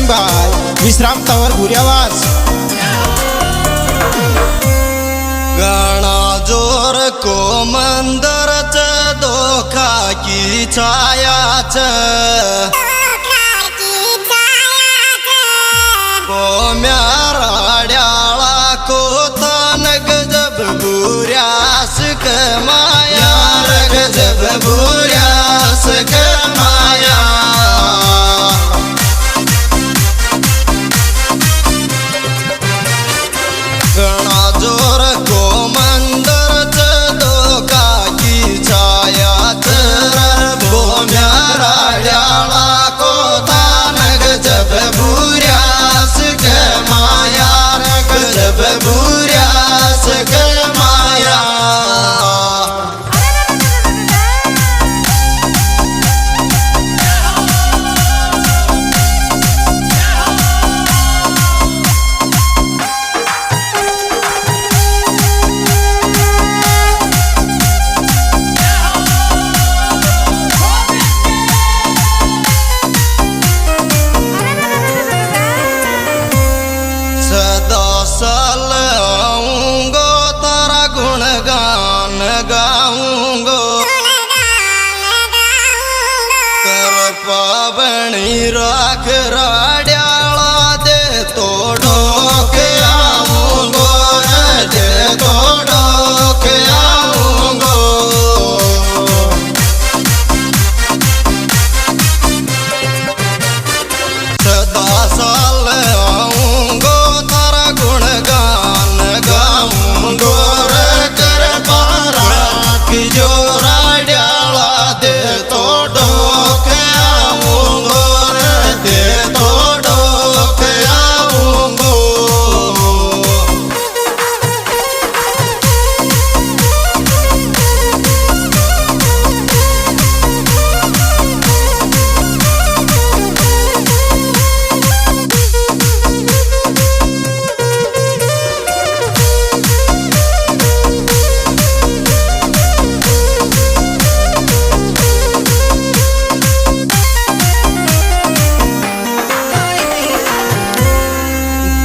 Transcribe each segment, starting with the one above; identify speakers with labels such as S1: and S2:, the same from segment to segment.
S1: Recording by विश्राम तंवर भुरियावास।
S2: गाना जोर को मंदरच धोखा की छायाच को म्याराड्याला को तानग जब बुऱ्यास कमाया रग जब बुऱ्यास कमाया गणा जोर को मंदर धोखा की छाया वो म्याराड्याला को तानग जब बुऱ्यास कमाया रग जब बुऱ्यास कमाया सदा सलाऊंगो तारा गुणगान गाऊंगो कर पावणी राख राड्याला दे तो डोके आऊंगो दे तो डोके आऊंगो सदा साल आऊंगो तारा गुणगान गाऊंगो रे कर पारा की जो राड्याला दे तो डोके आऊंगो रे दे तो डोके आऊंगो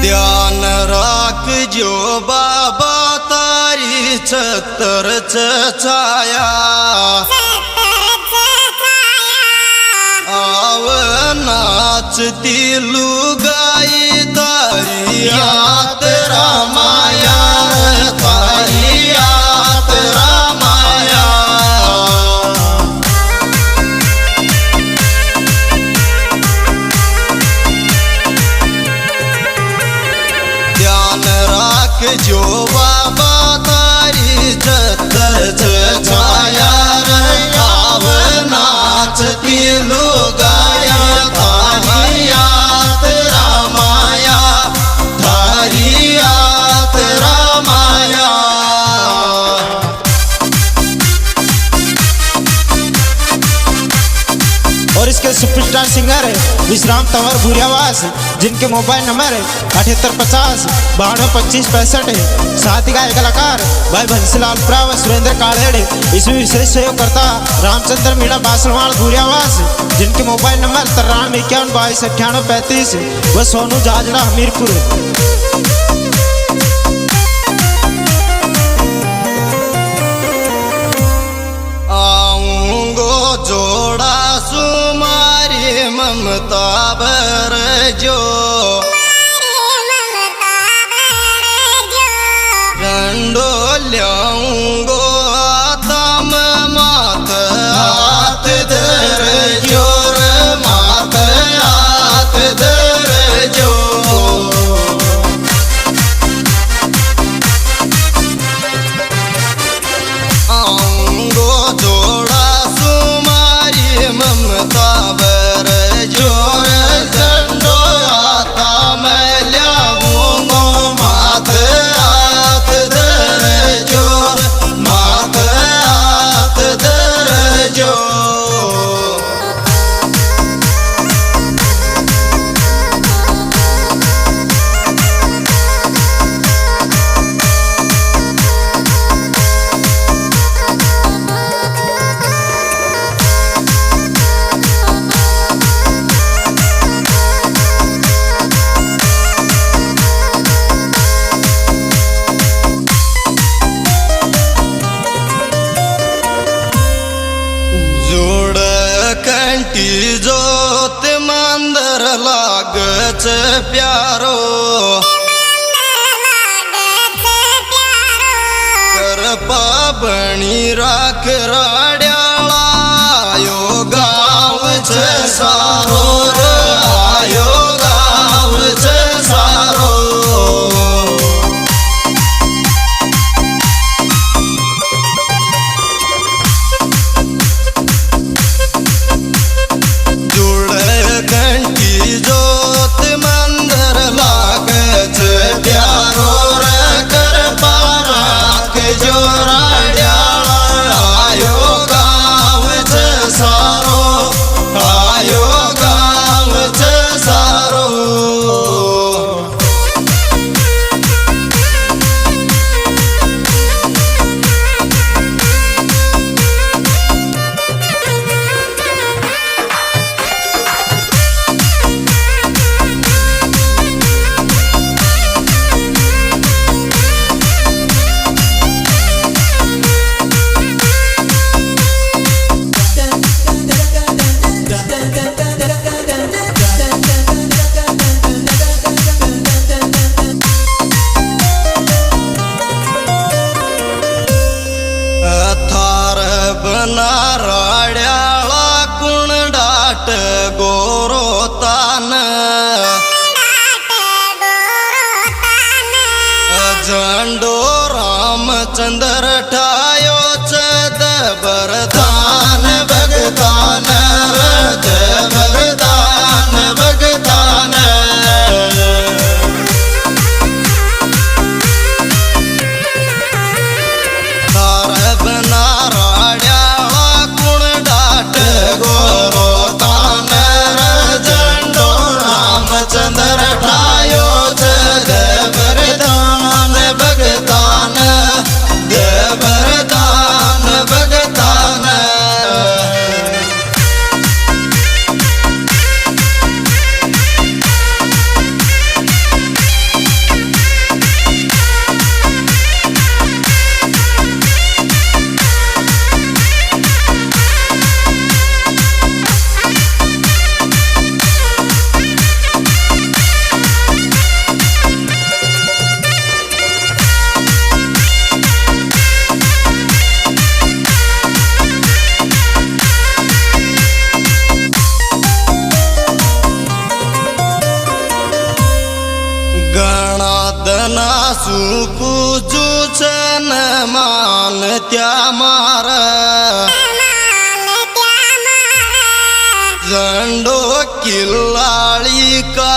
S2: ध्यान राख जो बाबा तारी छतर छाया आव नाचती लुगाई तारी आत रामाया तारी आत रामाया ध्यान राख जो बाबा तारी छतर छाया आव नाचती लुगाया तारी आत रामाया तारी आत रामाया
S1: और इसके सुपरस्टार सिंगर है विश्राम तंवर भुरियावास, जिनके मोबाइल नंबर है 7850 922565 है। साथ ही गायक कलाकार भाई बंसीलाल पुरा व सुरेंद्र कालेड़े। इसमें विशेष सहयोगकर्ता रामचंद्र मीणा बासलवाड़ भुरियावास, जिनके मोबाइल नंबर 9351 व सोनू जाजड़ा हमीरपुर।
S2: आऊंगो जोड़ा सुमारी ममता बर जो रंडो ल्याऊंगो तम मात हाथ धर जोर मात हाथ धर जो आऊंगो जोड़ा सुमारी ममता बर जोर झंडो आता घंटी जोत मांदर लागच प्यारो कर पाबणी राख राड्याळा आयो गावच सारो र आयो गावच सारो घंटी जोत मंदर लागच प्यारो रे कर पारा के जोराड्याळा आयो गावच सारो आयो गावच सारो थार बनाराड्याळा कुणडाट गोरोतान झंडो रामचंद्र ठायोच दबरदान भगतान रज भगतान भगतान नाराड्याळा कुणडाट गोरोतान झंडो रामचंद्र ठायोच देवरदान भगतान देवरदान भगतान गणादना सुपूजूच न मान त्या मार झंडो किल्लाळी का